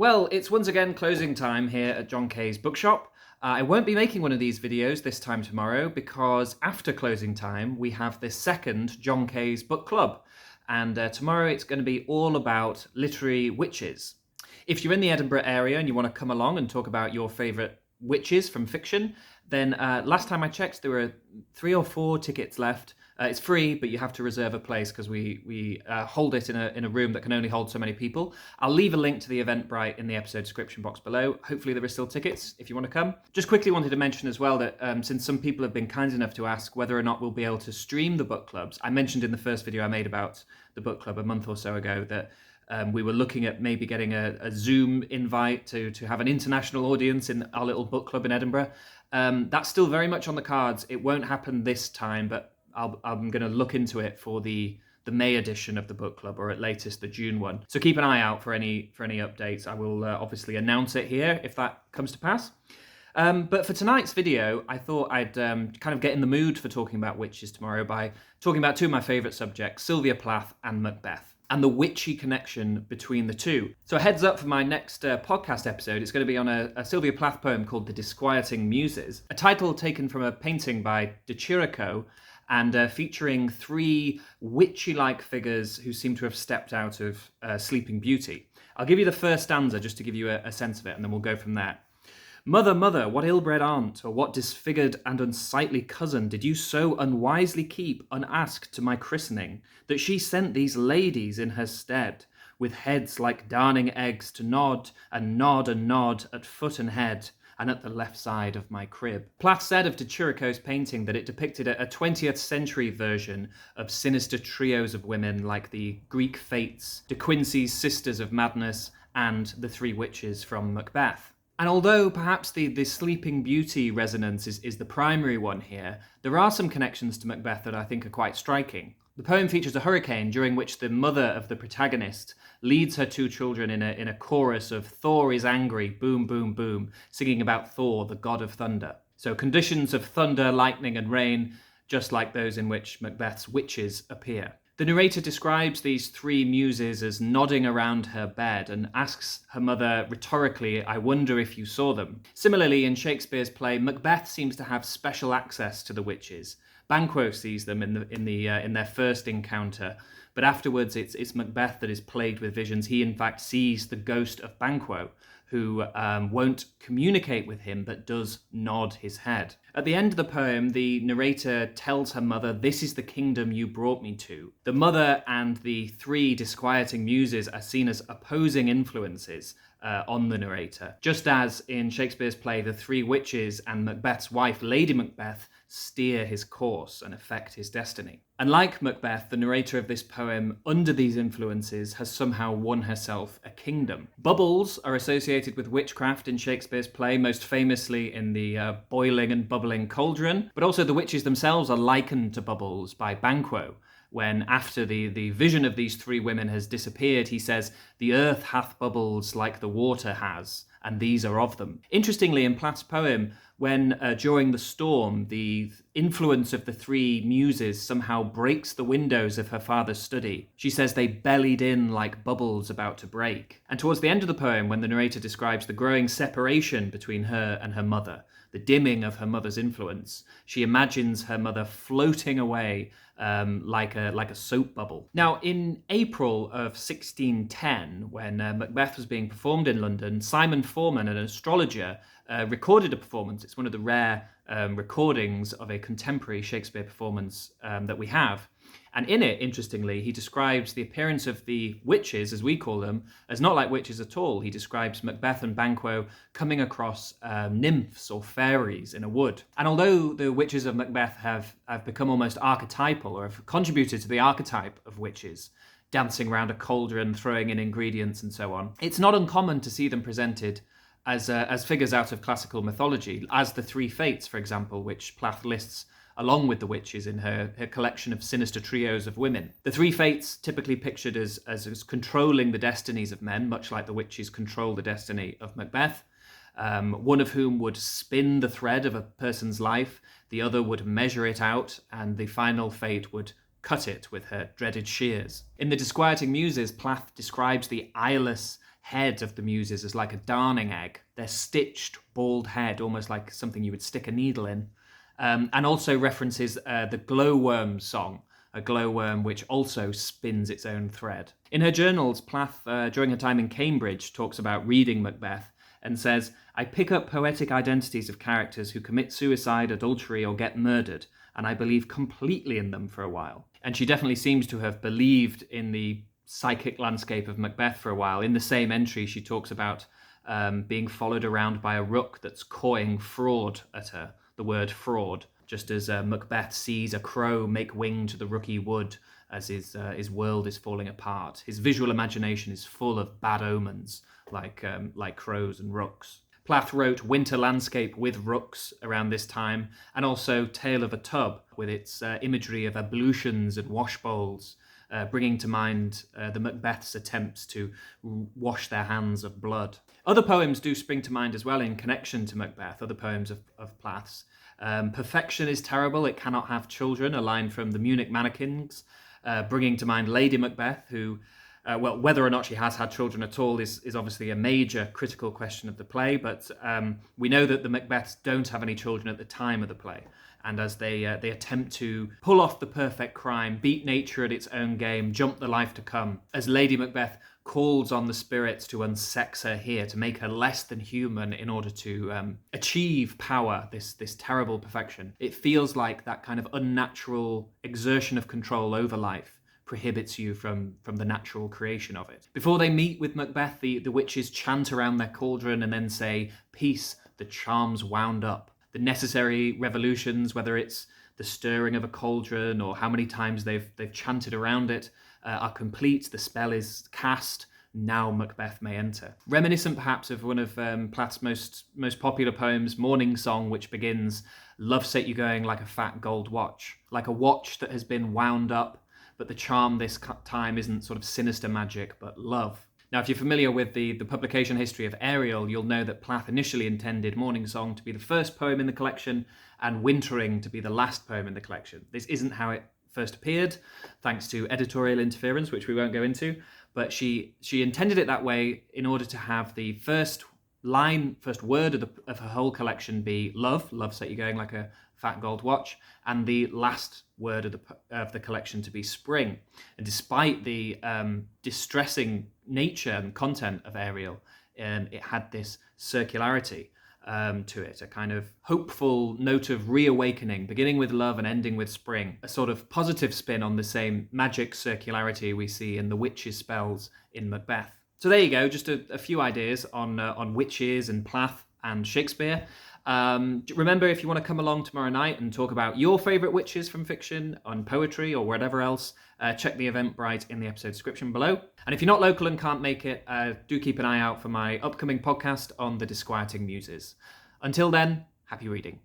Well, it's once again closing time here at John Kay's bookshop. I won't be making one of these videos this time tomorrow because after closing time we have the second John Kay's book club, and tomorrow it's going to be all about literary witches. If you're in the Edinburgh area and you want to come along and talk about your favourite witches from fiction, then last time I checked there were 3 or 4 tickets left. It's free, but you have to reserve a place because we hold it in a room that can only hold so many people. I'll leave a link to the Eventbrite in the episode description box below. Hopefully there are still tickets if you want to come. Just quickly wanted to mention as well that since some people have been kind enough to ask whether or not we'll be able to stream the book clubs, I mentioned in the first video I made about the book club a month or so ago that we were looking at maybe getting a Zoom invite to have an international audience in our little book club in Edinburgh. That's still very much on the cards. It won't happen this time, but I'm going to look into it for the May edition of the book club, or at latest the June one. So keep an eye out for any updates. I will obviously announce it here if that comes to pass. But for tonight's video, I thought I'd kind of get in the mood for talking about witches tomorrow by talking about 2 of my favourite subjects, Sylvia Plath and Macbeth, and the witchy connection between the two. So heads up for my next podcast episode. It's going to be on a Sylvia Plath poem called The Disquieting Muses, a title taken from a painting by De Chirico, and featuring 3 witchy-like figures who seem to have stepped out of Sleeping Beauty. I'll give you the first stanza just to give you a sense of it, and then we'll go from there. Mother, mother, what ill-bred aunt, or what disfigured and unsightly cousin did you so unwisely keep unasked to my christening, that she sent these ladies in her stead, with heads like darning eggs to nod and nod and nod at foot and head, and at the left side of my crib. Plath said of De Chirico's painting that it depicted a 20th century version of sinister trios of women like the Greek Fates, De Quincey's Sisters of Madness, and the 3 witches from Macbeth. And although perhaps the Sleeping Beauty resonance is the primary one here, there are some connections to Macbeth that I think are quite striking. The poem features a hurricane during which the mother of the protagonist leads her 2 children in a chorus of Thor is angry, boom, boom, boom, singing about Thor, the god of thunder. So conditions of thunder, lightning and rain, just like those in which Macbeth's witches appear. The narrator describes these 3 muses as nodding around her bed and asks her mother rhetorically, I wonder if you saw them. Similarly, in Shakespeare's play, Macbeth seems to have special access to the witches. Banquo sees them in their first encounter, but afterwards it's Macbeth that is plagued with visions. He in fact sees the ghost of Banquo, who won't communicate with him but does nod his head. At the end of the poem, the narrator tells her mother, this is the kingdom you brought me to. The mother and the 3 disquieting muses are seen as opposing influences on the narrator, just as in Shakespeare's play, the 3 witches and Macbeth's wife, Lady Macbeth, steer his course and affect his destiny. And like Macbeth, the narrator of this poem, under these influences, has somehow won herself a kingdom. Bubbles are associated with witchcraft in Shakespeare's play, most famously in the boiling and bubbling cauldron, but also the witches themselves are likened to bubbles by Banquo, when after the vision of these 3 women has disappeared, he says, the earth hath bubbles like the water has, and these are of them. Interestingly, in Plath's poem, when during the storm, the influence of the 3 muses somehow breaks the windows of her father's study, she says they bellied in like bubbles about to break. And towards the end of the poem, when the narrator describes the growing separation between her and her mother, the dimming of her mother's influence, she imagines her mother floating away like a soap bubble. Now, in April of 1610, when Macbeth was being performed in London, Simon Forman, an astrologer, recorded a performance. It's one of the rare recordings of a contemporary Shakespeare performance that we have. And in it, interestingly, he describes the appearance of the witches, as we call them, as not like witches at all. He describes Macbeth and Banquo coming across nymphs or fairies in a wood. And although the witches of Macbeth have become almost archetypal, or have contributed to the archetype of witches, dancing around a cauldron, throwing in ingredients and so on, it's not uncommon to see them presented as figures out of classical mythology, as the 3 Fates, for example, which Plath lists along with the witches in her collection of sinister trios of women. The 3 Fates, typically pictured as controlling the destinies of men, much like the witches control the destiny of Macbeth, one of whom would spin the thread of a person's life, the other would measure it out, and the final fate would cut it with her dreaded shears. In The Disquieting Muses, Plath describes the eyeless, head of the Muses as like a darning egg. Their stitched, bald head, almost like something you would stick a needle in. And also references the glowworm song, a glowworm which also spins its own thread. In her journals, Plath, during her time in Cambridge, talks about reading Macbeth and says, "I pick up poetic identities of characters who commit suicide, adultery, or get murdered, and I believe completely in them for a while." And she definitely seems to have believed in the psychic landscape of Macbeth for a while. In the same entry, she talks about being followed around by a rook that's cawing fraud at her, the word fraud, just as Macbeth sees a crow make wing to the rooky wood as his world is falling apart. His visual imagination is full of bad omens, like crows and rooks. Plath wrote Winter Landscape with Rooks around this time, and also Tale of a Tub, with its imagery of ablutions and wash bowls, bringing to mind the Macbeth's attempts to wash their hands of blood. Other poems do spring to mind as well in connection to Macbeth, other poems of Plath's. Perfection is terrible, it cannot have children, a line from the Munich Mannequins, bringing to mind Lady Macbeth, who, whether or not she has had children at all is obviously a major critical question of the play, but we know that the Macbeths don't have any children at the time of the play. And as they attempt to pull off the perfect crime, beat nature at its own game, jump the life to come, as Lady Macbeth calls on the spirits to unsex her here, to make her less than human in order to achieve power, this terrible perfection. It feels like that kind of unnatural exertion of control over life prohibits you from the natural creation of it. Before they meet with Macbeth, the witches chant around their cauldron and then say, "Peace, the charm's wound up." The necessary revolutions, whether it's the stirring of a cauldron or how many times they've chanted around it, are complete. The spell is cast. Now Macbeth may enter. Reminiscent perhaps of one of Plath's most popular poems, Morning Song, which begins, "Love set you going like a fat gold watch," like a watch that has been wound up, but the charm this time isn't sort of sinister magic, but love. Now, if you're familiar with the publication history of Ariel, you'll know that Plath initially intended Morning Song to be the first poem in the collection and Wintering to be the last poem in the collection. This isn't how it first appeared, thanks to editorial interference, which we won't go into, but she intended it that way in order to have the first word of her whole collection be love set you going like a fat gold watch, and the last word of the collection to be spring. And despite the distressing nature and content of Ariel, it had this circularity to it, a kind of hopeful note of reawakening, beginning with love and ending with spring, a sort of positive spin on the same magic circularity we see in the witches' spells in Macbeth. So there you go, just a few ideas on witches and Plath and Shakespeare. Remember, if you want to come along tomorrow night and talk about your favourite witches from fiction, on poetry or whatever else, check the Eventbrite in the episode description below. And if you're not local and can't make it, do keep an eye out for my upcoming podcast on the disquieting muses. Until then, happy reading.